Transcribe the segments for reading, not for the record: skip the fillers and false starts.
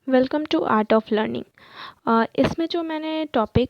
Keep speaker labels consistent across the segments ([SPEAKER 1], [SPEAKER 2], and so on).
[SPEAKER 1] Welcome to art of learning. इसमें जो मैंने टॉपिक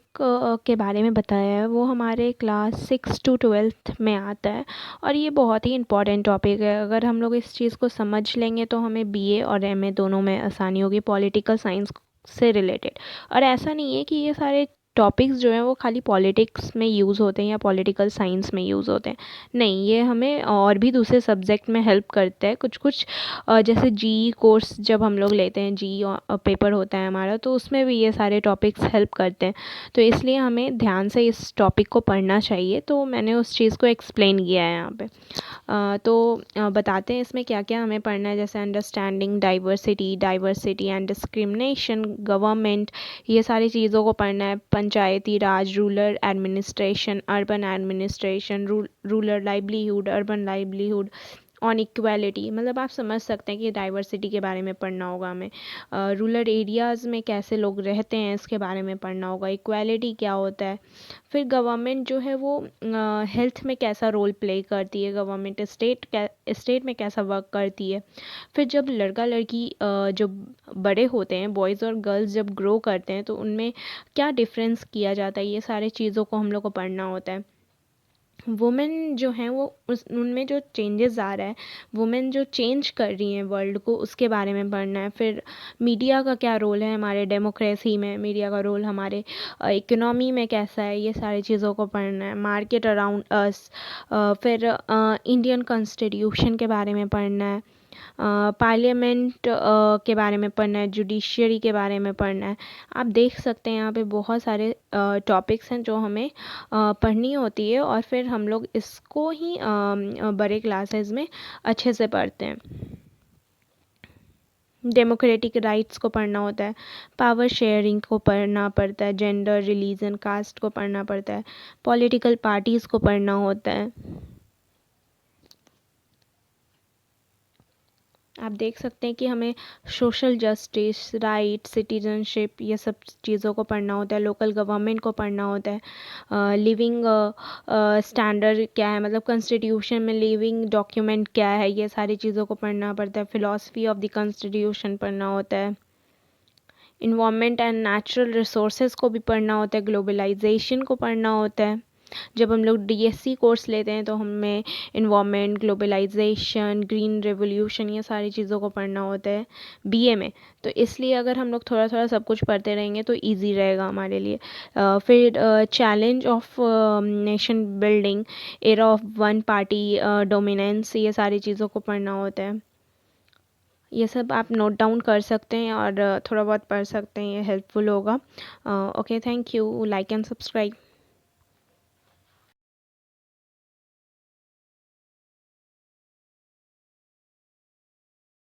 [SPEAKER 1] के बारे में बताया है वो हमारे क्लास 6 to 12 में आता है और ये बहुत ही इम्पॉर्टेंट टॉपिक है। अगर हम लोग इस चीज़ को समझ लेंगे तो हमें बीए और एमए दोनों में आसानी होगी पॉलिटिकल साइंस से रिलेटेड। और ऐसा नहीं है कि ये सारे टॉपिक्स जो हैं वो खाली पॉलिटिक्स में यूज़ होते हैं या पॉलिटिकल साइंस में यूज़ होते हैं। नहीं, ये हमें और भी दूसरे सब्जेक्ट में हेल्प करता है। कुछ कुछ जैसे जी कोर्स जब हम लोग लेते हैं, जी पेपर होता है हमारा, तो उसमें भी ये सारे टॉपिक्स हेल्प करते हैं। तो इसलिए हमें ध्यान से इस टॉपिक को पढ़ना चाहिए। तो मैंने उस चीज़ को एक्सप्लेन किया है यहाँ पे। बताते हैं इसमें क्या क्या हमें पढ़ना है। जैसे understanding diversity, diversity and discrimination, government, ये सारी चीज़ों को पढ़ना है। Panchayati Raj, rural administration, urban administration, rural livelihood, urban livelihood, on equality. मतलब आप समझ सकते हैं कि डाइवर्सिटी के बारे में पढ़ना होगा हमें। रूरल एरियाज़ में कैसे लोग रहते हैं इसके बारे में पढ़ना होगा। इक्वालिटी क्या होता है। फिर गवर्नमेंट जो है वो हेल्थ में कैसा रोल प्ले करती है। गवर्नमेंट स्टेट में कैसा वर्क करती है। फिर जब लड़का लड़की जो बड़े होते हैं, बॉयज़ और गर्ल्स जब ग्रो करते हैं तो उनमें क्या डिफरेंस किया जाता है, ये सारे चीज़ों को हम लोग को पढ़ना होता है। वुमेन जो हैं वो उनमें जो चेंजेस आ रहा है, वुमेन जो चेंज कर रही हैं वर्ल्ड को, उसके बारे में पढ़ना है। फिर मीडिया का क्या रोल है हमारे डेमोक्रेसी में, मीडिया का रोल हमारे इकोनॉमी में कैसा है, ये सारी चीज़ों को पढ़ना है। Market around us. फिर इंडियन कॉन्स्टिट्यूशन के बारे में पढ़ना है। पार्लियामेंट के बारे में पढ़ना है। जुडिशरी के बारे में पढ़ना है। आप देख सकते हैं यहाँ पे बहुत सारे टॉपिक्स हैं जो हमें पढ़नी होती है और फिर हम लोग इसको ही बड़े क्लासेस में अच्छे से पढ़ते हैं। डेमोक्रेटिक राइट्स को पढ़ना होता है। पावर शेयरिंग को पढ़ना पड़ता है। जेंडर, रिलीजन, कास्ट को पढ़ना पड़ता है। पॉलिटिकल पार्टीज़ को पढ़ना होता है। आप देख सकते हैं कि हमें सोशल जस्टिस, राइट, सिटीजनशिप, ये सब चीज़ों को पढ़ना होता है। लोकल गवर्नमेंट को पढ़ना होता है। लिविंग स्टैंडर्ड क्या है, मतलब कॉन्स्टिट्यूशन में लिविंग डॉक्यूमेंट क्या है, ये सारी चीज़ों को पढ़ना पड़ता है। फिलॉसफी ऑफ द कॉन्स्टिट्यूशन पढ़ना होता है। इन्वायरमेंट एंड नेचुरल रिसोर्सेज को भी पढ़ना होता है। ग्लोबलाइजेशन को पढ़ना होता है। जब हम लोग डीएससी कोर्स लेते हैं तो हमें इन्वायरमेंट, ग्लोबलाइजेशन, ग्रीन रेवोल्यूशन, ये सारी चीज़ों को पढ़ना होता है बीए में। तो इसलिए अगर हम लोग थोड़ा थोड़ा सब कुछ पढ़ते रहेंगे तो इजी रहेगा हमारे लिए। फिर challenge of nation building, era of one party dominance, ये सारी चीज़ों को पढ़ना होता है। ये सब आप नोट डाउन कर सकते हैं और थोड़ा बहुत पढ़ सकते हैं, ये हेल्पफुल होगा। Okay, thank you. Like and subscribe.